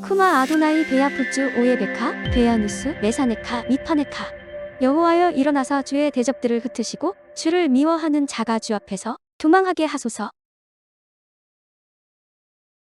쿠마 아도나이 베야푸츠 오예베카 베야누스 메사네카 미파네카. 여호와여 일어나사 주의 대적들을 흩으시고 주를 미워하는 자가 주 앞에서 도망하게 하소서.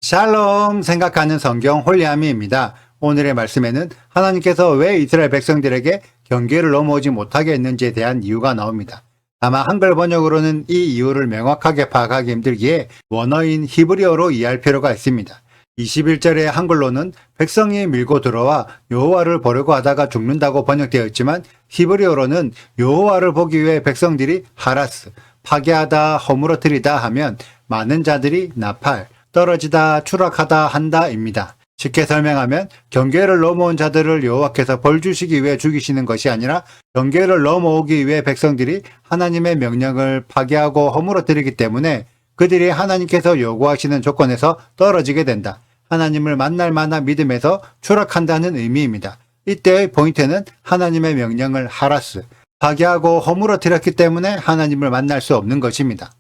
샬롬 생각하는 성경 홀리아미입니다. 오늘의 말씀에는 하나님께서 왜 이스라엘 백성들에게 경계를 넘어오지 못하게 했는지에 대한 이유가 나옵니다. 다만 한글 번역으로는 이 이유를 명확하게 파악하기 힘들기에 원어인 히브리어로 이해할 필요가 있습니다. 21절의 한글로는 백성이 밀고 들어와 여호와를 보려고 하다가 죽는다고 번역되어 있지만 히브리어로는 여호와를 보기 위해 백성들이 하라스, 파괴하다, 허물어뜨리다 하면 많은 자들이 나팔, 떨어지다, 추락하다 한다입니다. 쉽게 설명하면 경계를 넘어온 자들을 여호와께서 벌 주시기 위해 죽이시는 것이 아니라 경계를 넘어오기 위해 백성들이 하나님의 명령을 파괴하고 허물어뜨리기 때문에 그들이 하나님께서 요구하시는 조건에서 떨어지게 된다. 하나님을 만날 만한 믿음에서 추락한다는 의미입니다. 이때의 포인트는 하나님의 명령을 하라스, 파괴하고 허물어뜨렸기 때문에 하나님을 만날 수 없는 것입니다.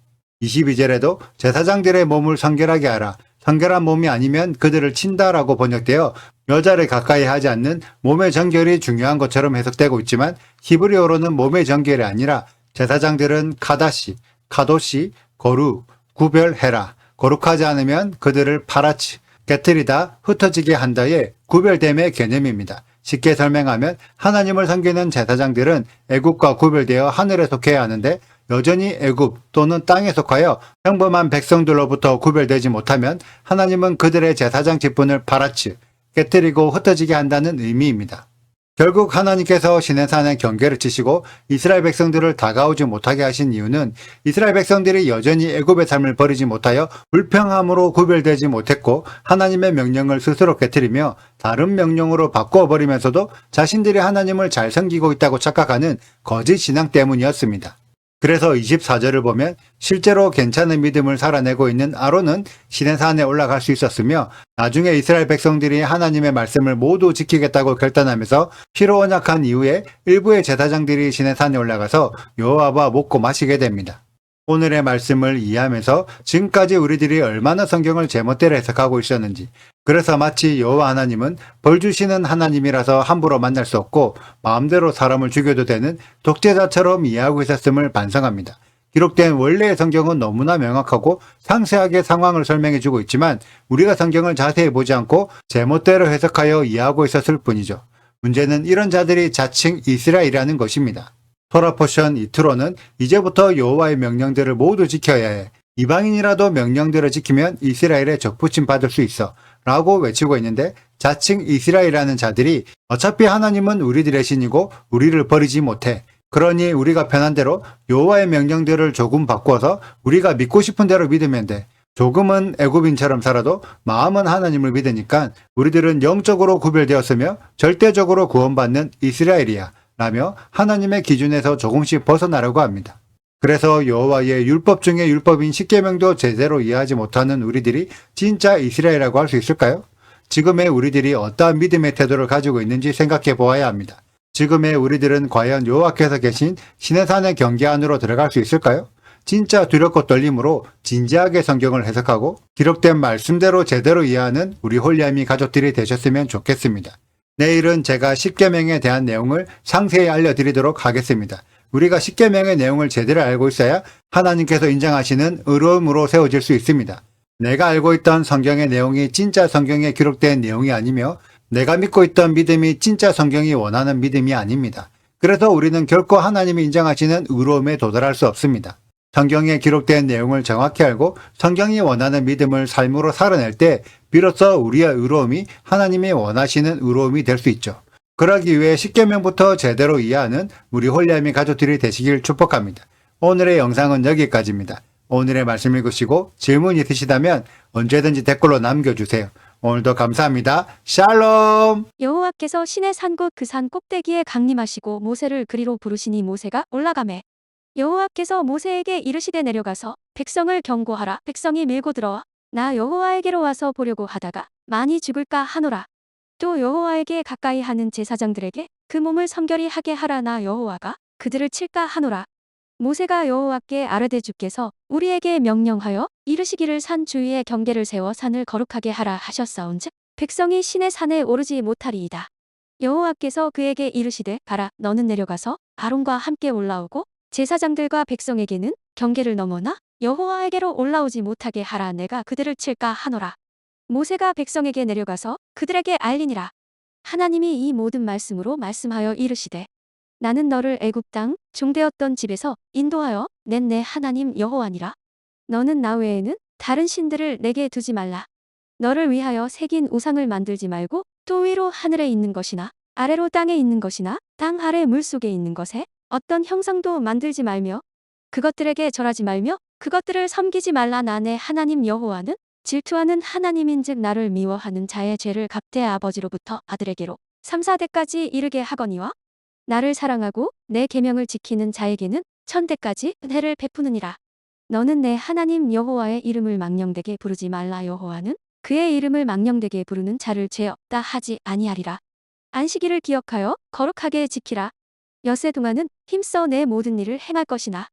22절에도 제사장들의 몸을 성결하게 하라. 성결한 몸이 아니면 그들을 친다라고 번역되어 여자를 가까이 하지 않는 몸의 정결이 중요한 것처럼 해석되고 있지만 히브리어로는 몸의 정결이 아니라 제사장들은 카다시, 카도시, 거룩, 구별해라. 거룩하지 않으면 그들을 파라치, 깨뜨리다, 흩어지게 한다의 구별됨의 개념입니다. 쉽게 설명하면 하나님을 섬기는 제사장들은 애국과 구별되어 하늘에 속해야 하는데 여전히 애굽 또는 땅에 속하여 평범한 백성들로부터 구별되지 못하면 하나님은 그들의 제사장 직분을 파라치, 깨뜨리고 흩어지게 한다는 의미입니다. 결국 하나님께서 시내산의 경계를 치시고 이스라엘 백성들을 다가오지 못하게 하신 이유는 이스라엘 백성들이 여전히 애굽의 삶을 버리지 못하여 불평함으로 구별되지 못했고 하나님의 명령을 스스로 깨뜨리며 다른 명령으로 바꿔버리면서도 자신들이 하나님을 잘 섬기고 있다고 착각하는 거짓 신앙 때문이었습니다. 그래서 24절을 보면 실제로 괜찮은 믿음을 살아내고 있는 아론은 시내산에 올라갈 수 있었으며 나중에 이스라엘 백성들이 하나님의 말씀을 모두 지키겠다고 결단하면서 피로 언약한 이후에 일부의 제사장들이 시내산에 올라가서 여호와와 먹고 마시게 됩니다. 오늘의 말씀을 이해하면서 지금까지 우리들이 얼마나 성경을 제멋대로 해석하고 있었는지, 그래서 마치 여호와 하나님은 벌 주시는 하나님이라서 함부로 만날 수 없고 마음대로 사람을 죽여도 되는 독재자처럼 이해하고 있었음을 반성합니다. 기록된 원래의 성경은 너무나 명확하고 상세하게 상황을 설명해주고 있지만 우리가 성경을 자세히 보지 않고 제멋대로 해석하여 이해하고 있었을 뿐이죠. 문제는 이런 자들이 자칭 이스라엘이라는 것입니다. 토라 포션 이트로는 이제부터 여호와의 명령들을 모두 지켜야 해. 이방인이라도 명령들을 지키면 이스라엘에 적부심 받을 수 있어 라고 외치고 있는데 자칭 이스라엘이라는 자들이 어차피 하나님은 우리들의 신이고 우리를 버리지 못해. 그러니 우리가 편한 대로 여호와의 명령들을 조금 바꿔서 우리가 믿고 싶은 대로 믿으면 돼. 조금은 애굽인처럼 살아도 마음은 하나님을 믿으니까 우리들은 영적으로 구별되었으며 절대적으로 구원받는 이스라엘이야 라며 하나님의 기준에서 조금씩 벗어나려고 합니다. 그래서 여호와의 율법 중에 율법인 십계명도 제대로 이해하지 못하는 우리들이 진짜 이스라엘이라고 할 수 있을까요? 지금의 우리들이 어떠한 믿음의 태도를 가지고 있는지 생각해 보아야 합니다. 지금의 우리들은 과연 여호와께서 계신 시내산의 경계 안으로 들어갈 수 있을까요? 진짜 두렵고 떨림으로 진지하게 성경을 해석하고 기록된 말씀대로 제대로 이해하는 우리 홀리아미 가족들이 되셨으면 좋겠습니다. 내일은 제가 십계명에 대한 내용을 상세히 알려드리도록 하겠습니다. 우리가 십계명의 내용을 제대로 알고 있어야 하나님께서 인정하시는 의로움으로 세워질 수 있습니다. 내가 알고 있던 성경의 내용이 진짜 성경에 기록된 내용이 아니며 내가 믿고 있던 믿음이 진짜 성경이 원하는 믿음이 아닙니다. 그래서 우리는 결코 하나님이 인정하시는 의로움에 도달할 수 없습니다. 성경에 기록된 내용을 정확히 알고 성경이 원하는 믿음을 삶으로 살아낼 때 비로소 우리의 의로움이 하나님이 원하시는 의로움이 될 수 있죠. 그러기 위해 십계명부터 제대로 이해하는 우리 홀리아미 가족들이 되시길 축복합니다. 오늘의 영상은 여기까지입니다. 오늘의 말씀 읽으시고 질문 있으시다면 언제든지 댓글로 남겨주세요. 오늘도 감사합니다. 샬롬! 여호와께서 시내 산곳 그 산 꼭대기에 강림하시고 모세를 그리로 부르시니 모세가 올라가매. 여호와께서 모세에게 이르시되 내려가서 백성을 경고하라. 백성이 밀고 들어와 나 여호와에게로 와서 보려고 하다가 많이 죽을까 하노라. 또 여호와에게 가까이 하는 제사장들에게 그 몸을 성결히 하게 하라. 나 여호와가 그들을 칠까 하노라. 모세가 여호와께 아뢰되 주께서 우리에게 명령하여 이르시기를 산 주위에 경계를 세워 산을 거룩하게 하라 하셨사온즉 백성이 신의 산에 오르지 못하리이다. 여호와께서 그에게 이르시되 가라 너는 내려가서 아론과 함께 올라오고 제사장들과 백성에게는 경계를 넘어나 여호와에게로 올라오지 못하게 하라 내가 그들을 칠까 하노라. 모세가 백성에게 내려가서 그들에게 알리니라. 하나님이 이 모든 말씀으로 말씀하여 이르시되 나는 너를 애굽 땅 종되었던 집에서 인도하여 낸 내 하나님 여호와니라. 너는 나 외에는 다른 신들을 내게 두지 말라. 너를 위하여 새긴 우상을 만들지 말고 또 위로 하늘에 있는 것이나 아래로 땅에 있는 것이나 땅 아래 물속에 있는 것에 어떤 형상도 만들지 말며 그것들에게 절하지 말며 그것들을 섬기지 말라. 나 내 하나님 여호와는 질투하는 하나님인즉 나를 미워하는 자의 죄를 갚되 아버지로부터 아들에게로 3, 4대까지 이르게 하거니와 나를 사랑하고 내 계명을 지키는 자에게는 1000대까지 은혜를 베푸느니라. 너는 내 하나님 여호와의 이름을 망령되게 부르지 말라. 여호와는 그의 이름을 망령되게 부르는 자를 죄 없다 하지 아니하리라. 안식일을 기억하여 거룩하게 지키라. 엿새 동안은 힘써 내 모든 일을 행할 것이나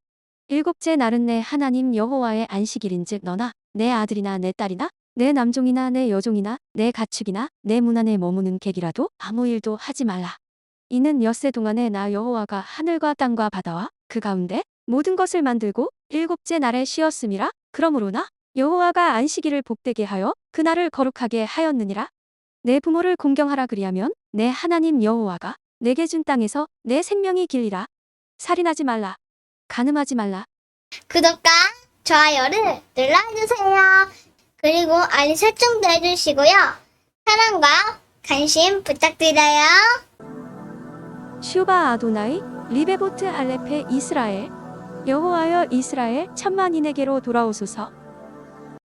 일곱째 날은 내 하나님 여호와의 안식일인즉 너나 내 아들이나 내 딸이나 내 남종이나 내 여종이나 내 가축이나 내 문 안에 머무는 객이라도 아무 일도 하지 말라. 이는 엿새 동안에 나 여호와가 하늘과 땅과 바다와 그 가운데 모든 것을 만들고 일곱째 날에 쉬었음이라. 그러므로 나 여호와가 안식일을 복되게 하여 그날을 거룩하게 하였느니라. 내 부모를 공경하라 그리하면 내 하나님 여호와가 내게 준 땅에서 내 생명이 길리라. 살인하지 말라. 간음하지 말라. 구독과 좋아요를 눌러주세요. 그리고 알림 설정도 해주시고요. 사랑과 관심 부탁드려요. 슈바 아도나이 리베보트 알레페 이스라엘 여호와여 이스라엘 천만인에게로 돌아오소서.